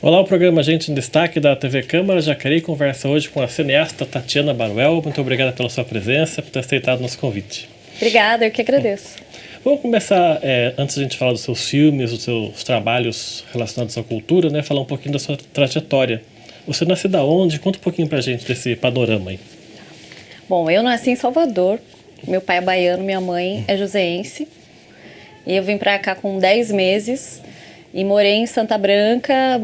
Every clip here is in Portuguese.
Olá, o programa Gente em Destaque da TV Câmara Jacareí conversa hoje com a cineasta Tatiana Baruel. Muito obrigada pela sua presença, por ter aceitado nosso convite. Obrigada, eu que agradeço. Vamos começar, antes de a gente falar dos seus filmes, dos seus trabalhos relacionados à cultura, né, falar um pouquinho da sua trajetória. Você nasceu da onde? Conta um pouquinho pra gente desse panorama aí. Bom, eu nasci em Salvador, meu pai é baiano, minha mãe é joseense. E eu vim pra cá com 10 meses e morei em Santa Branca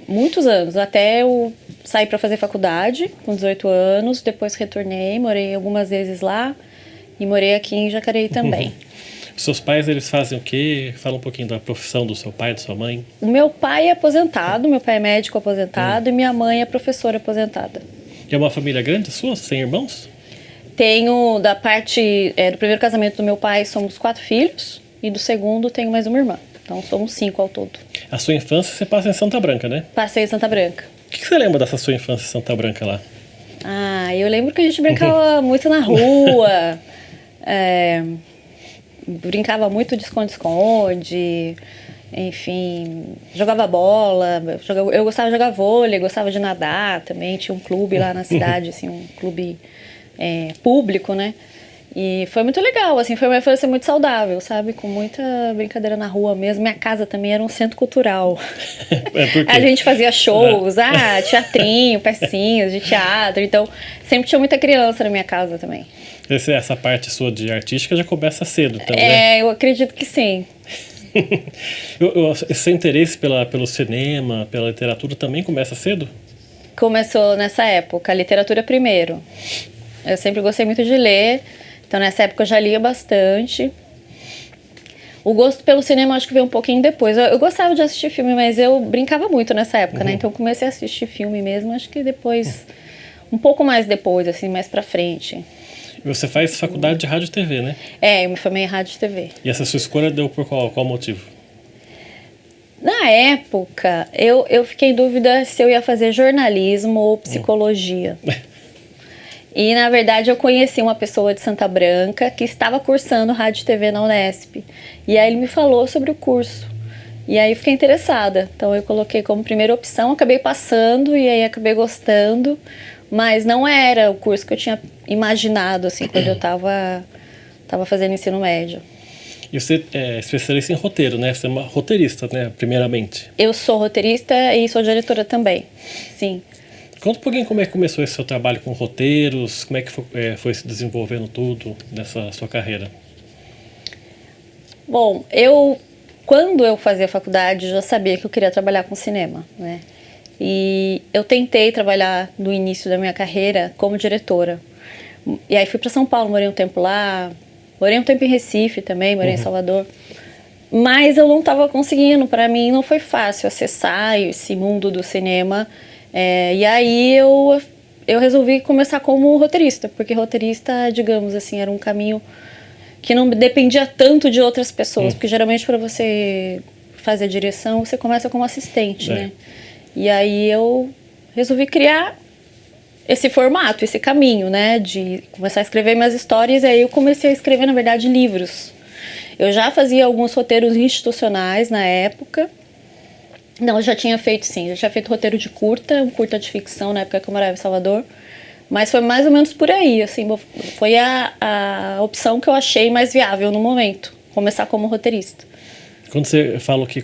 muitos anos, até eu sair para fazer faculdade com 18 anos, depois retornei, morei algumas vezes lá e morei aqui em Jacareí também. Os seus pais, eles fazem o quê? Fala um pouquinho da profissão do seu pai, da sua mãe. O meu pai é aposentado, meu pai é médico aposentado e minha mãe é professora aposentada. E é uma família grande sua? Você tem irmãos? Tenho, da parte do primeiro casamento do meu pai, somos 4 filhos e do segundo tenho mais uma irmã. Então somos 5 ao todo. A sua infância você passa em Santa Branca, né? Passei em Santa Branca. O que você lembra dessa sua infância em Santa Branca lá? Eu lembro que a gente brincava muito na rua, brincava muito de esconde-esconde, enfim, jogava bola, eu gostava de jogar vôlei, gostava de nadar também, tinha um clube lá na cidade, assim, um clube público, né? E foi muito legal, assim, foi uma infância muito saudável, sabe? Com muita brincadeira na rua mesmo. Minha casa também era um centro cultural. Por quê? A gente fazia shows, teatrinho, pecinhas de teatro. Então, sempre tinha muita criança na minha casa também. Essa parte sua de artística já começa cedo, então, né? Eu acredito que sim. Esse interesse pelo cinema, pela literatura também começa cedo? Começou nessa época, a literatura primeiro. Eu sempre gostei muito de ler. Então, nessa época, eu já lia bastante. O gosto pelo cinema, acho que veio um pouquinho depois. Eu gostava de assistir filme, mas eu brincava muito nessa época, né? Então, eu comecei a assistir filme mesmo, acho que depois... Um pouco mais depois, assim, mais pra frente. E você faz faculdade de rádio e TV, né? Eu me formei em rádio e TV. E essa sua escolha deu por qual motivo? Na época, eu fiquei em dúvida se eu ia fazer jornalismo ou psicologia. E, na verdade, eu conheci uma pessoa de Santa Branca que estava cursando rádio e TV na Unesp. E aí ele me falou sobre o curso. E aí eu fiquei interessada. Então eu coloquei como primeira opção, acabei passando e aí acabei gostando. Mas não era o curso que eu tinha imaginado, assim, quando eu estava fazendo ensino médio. E você é especialista em roteiro, né? Você é uma roteirista, né? Primeiramente. Eu sou roteirista e sou diretora também, sim. Conta um pouquinho como é que começou esse seu trabalho com roteiros, como é que foi se desenvolvendo tudo nessa sua carreira? Bom, quando eu fazia faculdade, já sabia que eu queria trabalhar com cinema, né? E eu tentei trabalhar no início da minha carreira como diretora. E aí fui para São Paulo, morei um tempo lá, morei um tempo em Recife também, morei em Salvador. Mas eu não estava conseguindo, para mim não foi fácil acessar esse mundo do cinema. E aí eu resolvi começar como roteirista, porque roteirista, digamos assim, era um caminho que não dependia tanto de outras pessoas, porque geralmente para você fazer direção, você começa como assistente, né? E aí eu resolvi criar esse formato, esse caminho, né, de começar a escrever minhas histórias, e aí eu comecei a escrever, na verdade, livros. Eu já fazia alguns roteiros institucionais na época. Não, eu já tinha feito, sim. Eu já tinha feito roteiro de curta, um curta de ficção na época que eu morava em Salvador. Mas foi mais ou menos por aí, assim. Foi a opção que eu achei mais viável no momento. Começar como roteirista. Quando você falou que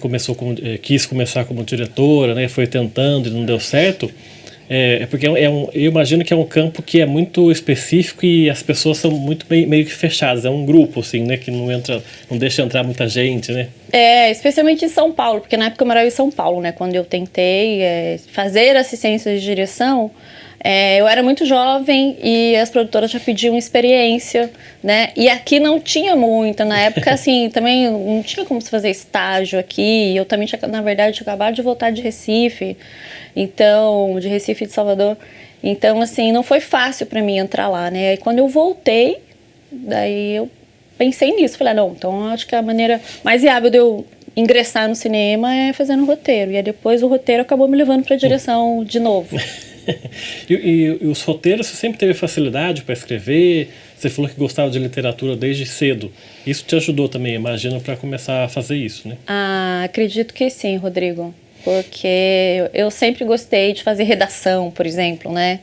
quis começar como diretora, né? Foi tentando e não deu certo. Porque eu imagino que é um campo que é muito específico e as pessoas são muito meio que fechadas. É um grupo, assim, né? Que não deixa entrar muita gente, né? Especialmente em São Paulo, porque na época eu morava em São Paulo, né? Quando eu tentei fazer assistência de direção, eu era muito jovem e as produtoras já pediam experiência, né? E aqui não tinha muita. Na época, assim, também não tinha como se fazer estágio aqui. Eu também, na verdade, tinha acabado de voltar de Recife. Então, de Recife e de Salvador. Então, assim, não foi fácil para mim entrar lá, né? E quando eu voltei, daí eu pensei nisso. Falei, não, então acho que a maneira mais viável de eu ingressar no cinema é fazendo roteiro. E aí depois o roteiro acabou me levando para a direção de novo. E os roteiros, você sempre teve facilidade para escrever? Você falou que gostava de literatura desde cedo. Isso te ajudou também, imagino, para começar a fazer isso, né? Acredito que sim, Rodrigo. porque eu sempre gostei de fazer redação, por exemplo, né?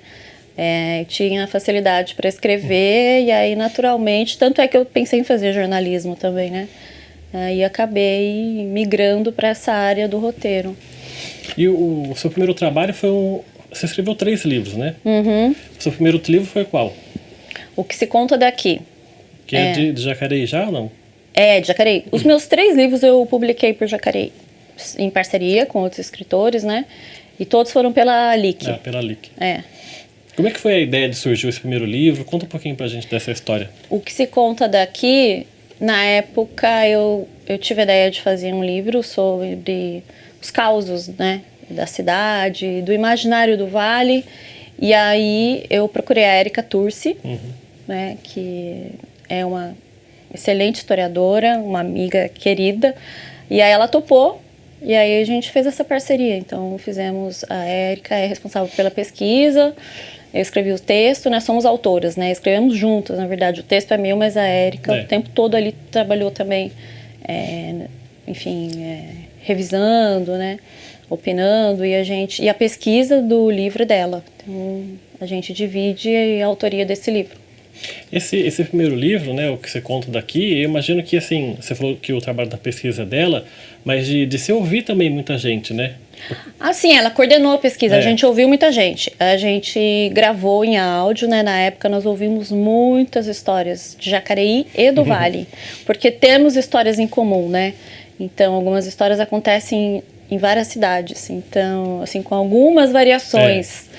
Tinha facilidade para escrever e aí naturalmente, tanto é que eu pensei em fazer jornalismo também, né? Aí acabei migrando para essa área do roteiro. E o seu primeiro trabalho foi Você escreveu 3 livros, né? Uhum. O seu primeiro livro foi qual? O que se conta daqui. Que é de Jacareí já ou não? É, de Jacareí. Os meus 3 livros eu publiquei por Jacareí, em parceria com outros escritores, né? E todos foram pela LIC. Pela LIC. Como é que foi a ideia de surgir esse primeiro livro? Conta um pouquinho pra gente dessa história. O que se conta daqui, na época eu tive a ideia de fazer um livro sobre os causos, né? Da cidade, do imaginário do Vale. E aí eu procurei a Érica Turci, né? Que é uma excelente historiadora, uma amiga querida. E aí ela topou. E aí a gente fez essa parceria. Então fizemos, a Érica é responsável pela pesquisa, eu escrevi o texto, nós somos autoras, né? Escrevemos juntas, na verdade. O texto é meu, mas a Érica o tempo todo ali trabalhou também, revisando, né? Opinando, e a pesquisa do livro dela. Então a gente divide a autoria desse livro. Esse primeiro livro, né, o que você conta daqui, eu imagino que, assim, você falou que o trabalho da pesquisa é dela, mas de se ouvir também muita gente, né? Sim, ela coordenou a pesquisa, a gente ouviu muita gente. A gente gravou em áudio, né? Na época nós ouvimos muitas histórias de Jacareí e do Vale, porque temos histórias em comum, né? Então, algumas histórias acontecem em várias cidades, então, assim, com algumas variações.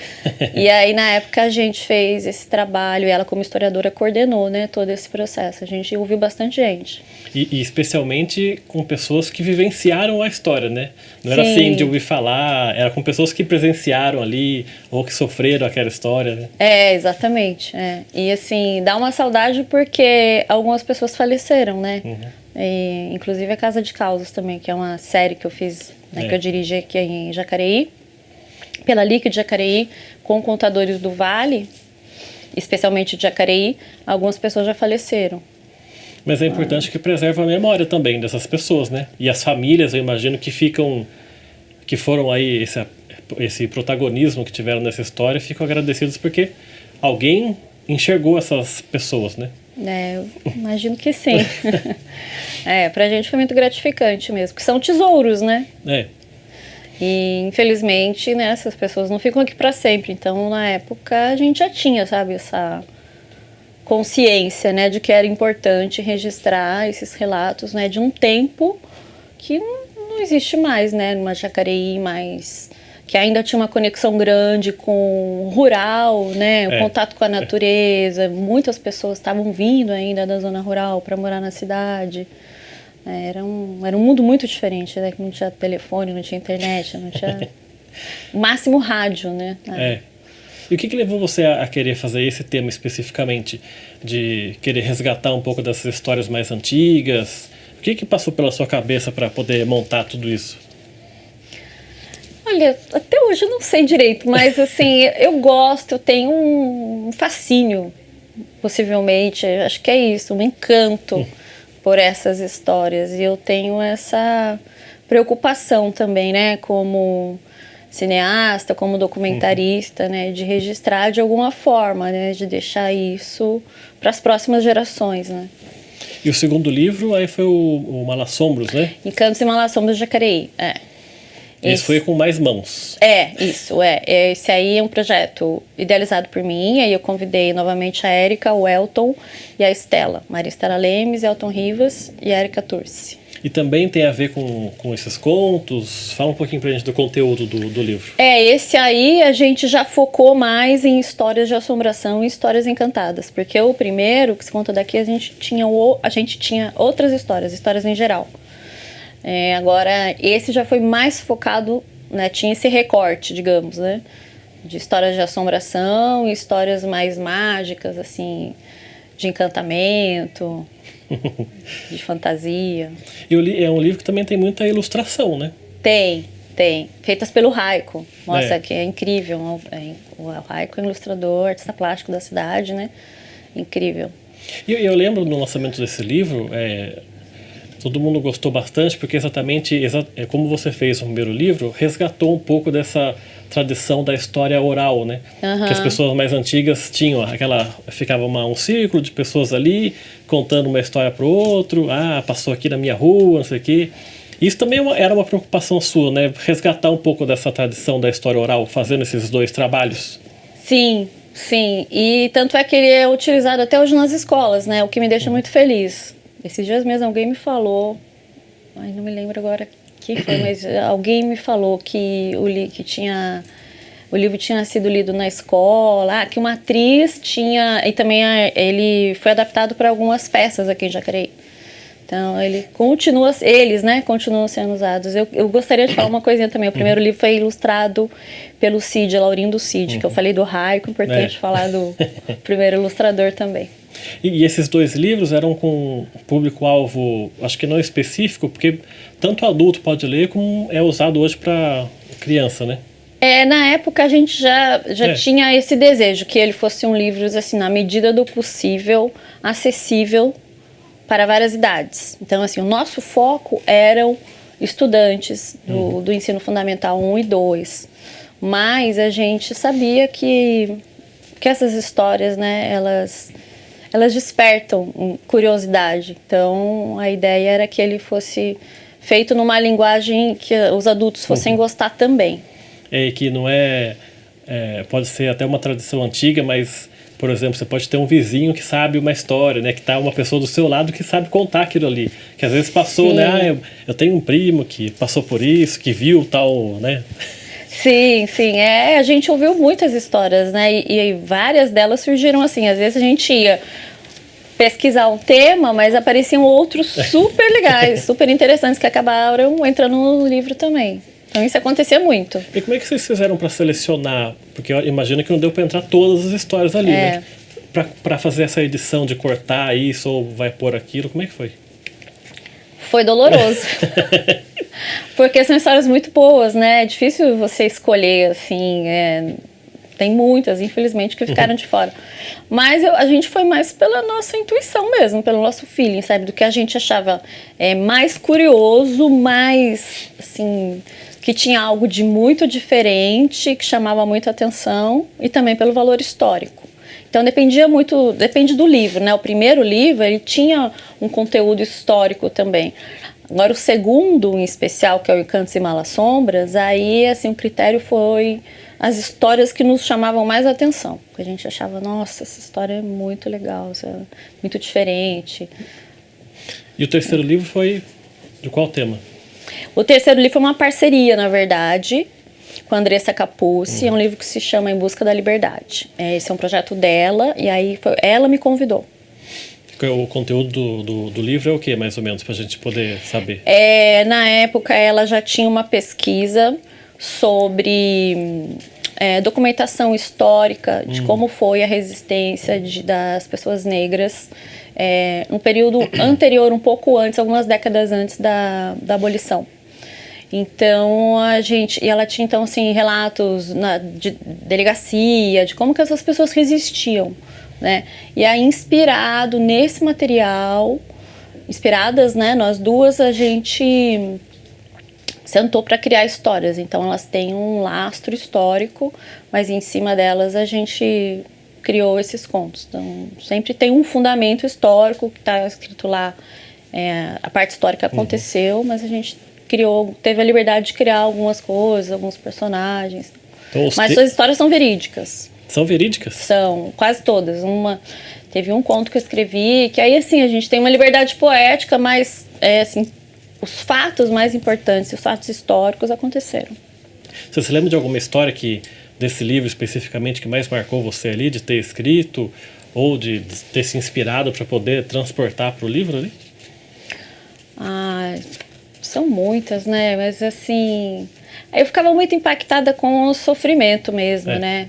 E aí, na época, a gente fez esse trabalho, e ela, como historiadora, coordenou, né, todo esse processo. A gente ouviu bastante gente. E especialmente com pessoas que vivenciaram a história, né? Não era assim de ouvir falar, era com pessoas que presenciaram ali, ou que sofreram aquela história, né? Exatamente. E, assim, dá uma saudade porque algumas pessoas faleceram, né? E, inclusive a Casa de Causas também, que é uma série que eu fiz, né, que eu dirigi aqui em Jacareí, pela LIC de Jacareí, com contadores do Vale, especialmente de Jacareí. Algumas pessoas já faleceram. Mas é importante que preserve a memória também dessas pessoas, né? E as famílias, eu imagino, que foram aí esse protagonismo que tiveram nessa história, ficam agradecidos porque alguém enxergou essas pessoas, né? Eu imagino que sim. Pra gente foi muito gratificante mesmo, porque são tesouros, né? E infelizmente, né, essas pessoas não ficam aqui para sempre. Então, na época, a gente já tinha, sabe, essa consciência, né, de que era importante registrar esses relatos, né, de um tempo que não existe mais, né, numa Jacareí mais, que ainda tinha uma conexão grande com o rural, né, o contato com a natureza. Muitas pessoas estavam vindo ainda da zona rural para morar na cidade. Era um mundo muito diferente, né, que não tinha telefone, não tinha internet, não tinha o máximo rádio, né. E o que levou você a querer fazer esse tema especificamente, de querer resgatar um pouco dessas histórias mais antigas? O que passou pela sua cabeça para poder montar tudo isso? Olha, até hoje eu não sei direito, mas assim, eu tenho um fascínio, possivelmente, acho que é isso, um encanto por essas histórias. E eu tenho essa preocupação também, né, como cineasta, como documentarista, né, de registrar de alguma forma, né, de deixar isso para as próximas gerações, né. E o segundo livro aí foi o Malassombros, né? Encantos e Malassombros de Jacareí, Esse foi com mais mãos. Isso. Esse aí é um projeto idealizado por mim, aí eu convidei novamente a Érica, o Elton e a Estela, Maria Estela Lemes, Elton Rivas e a Érica Turci. E também tem a ver com esses contos? Fala um pouquinho pra gente do conteúdo do livro. Esse aí a gente já focou mais em histórias de assombração e histórias encantadas, porque o primeiro, que se conta daqui, a gente tinha outras histórias em geral. Agora, esse já foi mais focado, né, tinha esse recorte, digamos, né, de histórias de assombração e histórias mais mágicas, assim, de encantamento, de fantasia. E é um livro que também tem muita ilustração, né? Tem. Feitas pelo Raico. Nossa, que é incrível. O Raico é ilustrador, artista plástico da cidade, né? Incrível. E eu lembro no lançamento desse livro, todo mundo gostou bastante, porque exatamente como você fez o primeiro livro, resgatou um pouco dessa tradição da história oral, né? Que as pessoas mais antigas tinham ficava um círculo de pessoas ali contando uma história para o outro, passou aqui na minha rua, não sei o quê. Isso também era uma preocupação sua, né? Resgatar um pouco dessa tradição da história oral, fazendo esses dois trabalhos. Sim, sim. E tanto é que ele é utilizado até hoje nas escolas, né? O que me deixa muito feliz. Esses dias mesmo alguém me falou, não me lembro agora quem foi, mas alguém me falou que o livro tinha sido lido na escola, que uma atriz tinha, e também ele foi adaptado para algumas peças aqui em Jacareí. Então eles continuam sendo usados. Eu gostaria de falar uma coisinha também. O primeiro livro foi ilustrado pelo Cid, Laurindo Cid, que eu falei do Raico, importante falar do primeiro ilustrador também. E esses dois livros eram com público-alvo, acho que não específico, porque tanto adulto pode ler como é usado hoje para criança, né? Na época a gente já tinha esse desejo, que ele fosse um livro, assim, na medida do possível, acessível para várias idades. Então, assim, o nosso foco eram estudantes do ensino fundamental 1 e 2. Mas a gente sabia que essas histórias, né, elas despertam curiosidade. Então, a ideia era que ele fosse feito numa linguagem que os adultos fossem gostar também. E que não pode ser até uma tradição antiga, mas, por exemplo, você pode ter um vizinho que sabe uma história, né? Que tá uma pessoa do seu lado que sabe contar aquilo ali. Que às vezes passou, Sim. né? Eu tenho um primo que passou por isso, que viu tal, né? Sim, sim. A gente ouviu muitas histórias, né? E várias delas surgiram assim. Às vezes a gente ia pesquisar um tema, mas apareciam outros super legais, super interessantes, que acabaram entrando no livro também. Então isso acontecia muito. E como é que vocês fizeram para selecionar? Porque eu imagino que não deu para entrar todas as histórias ali, né? Para fazer essa edição de cortar isso ou vai pôr aquilo, como é que foi? Foi doloroso. Porque são histórias muito boas, né? É difícil você escolher, assim. Tem muitas, infelizmente, que ficaram de fora. Mas a gente foi mais pela nossa intuição mesmo, pelo nosso feeling, sabe? Do que a gente achava mais curioso, mais, assim, que tinha algo de muito diferente, que chamava muito atenção, e também pelo valor histórico. Então depende do livro, né? O primeiro livro, ele tinha um conteúdo histórico também. Agora o segundo, em especial, que é o Encantos e Malassombras, aí, assim, o critério foi as histórias que nos chamavam mais atenção. Porque a gente achava, nossa, essa história é muito legal, muito diferente. E o terceiro livro foi de qual tema? O terceiro livro foi uma parceria, na verdade, com a Andressa Capuzzi. É um livro que se chama Em Busca da Liberdade. Esse é um projeto dela, e aí ela me convidou. O conteúdo do livro é o que, mais ou menos, para a gente poder saber? Na época, ela já tinha uma pesquisa sobre documentação histórica de como foi a resistência das pessoas negras no período anterior, um pouco antes, algumas décadas antes da abolição. Então, ela tinha, então, assim, relatos de delegacia, de como que essas pessoas resistiam, né? E aí, inspirado nesse material, inspiradas, né, nós duas, a gente sentou para criar histórias. Então, elas têm um lastro histórico, mas em cima delas a gente criou esses contos. Então, sempre tem um fundamento histórico que está escrito lá. A parte histórica aconteceu, mas a gente teve a liberdade de criar algumas coisas, alguns personagens. Então, mas suas histórias são verídicas. São verídicas? São, quase todas. Teve um conto que eu escrevi, que aí, assim, a gente tem uma liberdade poética, mas, assim, os fatos mais importantes, os fatos históricos aconteceram. Você se lembra de alguma história desse livro especificamente que mais marcou você ali, de ter escrito ou de ter se inspirado para poder transportar para o livro ali? São muitas, né? Mas, assim, eu ficava muito impactada com o sofrimento mesmo, né?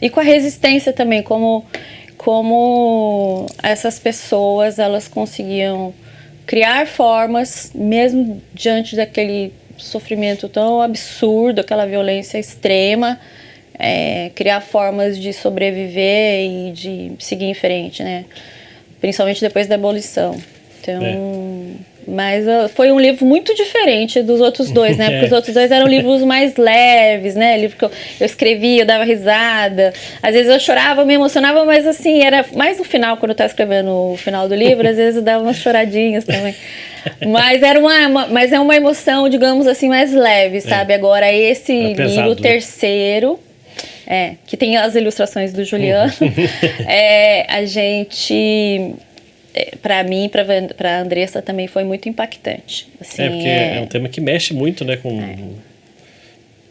E com a resistência também, como essas pessoas, elas conseguiam criar formas, mesmo diante daquele sofrimento tão absurdo, aquela violência extrema, criar formas de sobreviver e de seguir em frente, né? principalmente depois da abolição. Então, mas foi um livro muito diferente dos outros dois, né? Porque os outros dois eram livros mais leves, né? Livro que eu escrevia, eu dava risada. Às vezes eu chorava, me emocionava, mas assim, era mais no final, quando eu estava escrevendo o final do livro, às vezes eu dava umas choradinhas também. Mas mas é uma emoção, digamos assim, mais leve, sabe? Agora esse livro, o terceiro, que tem as ilustrações do Juliano, a gente... Para mim, para a Andressa também foi muito impactante. Assim, porque é um tema que mexe muito, né?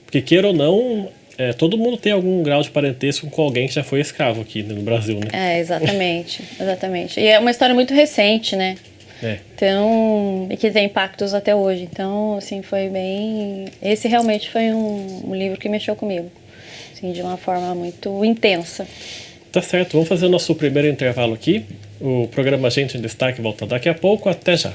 Porque queira ou não, todo mundo tem algum grau de parentesco com alguém que já foi escravo aqui, né, no Brasil, né? Exatamente, exatamente. E é uma história muito recente, né? Então, e que tem impactos até hoje. Então, assim, foi bem... Esse realmente foi um livro que mexeu comigo, assim, de uma forma muito intensa. Tá certo, vamos fazer o nosso primeiro intervalo aqui. O programa Gente em Destaque volta daqui a pouco. Até já.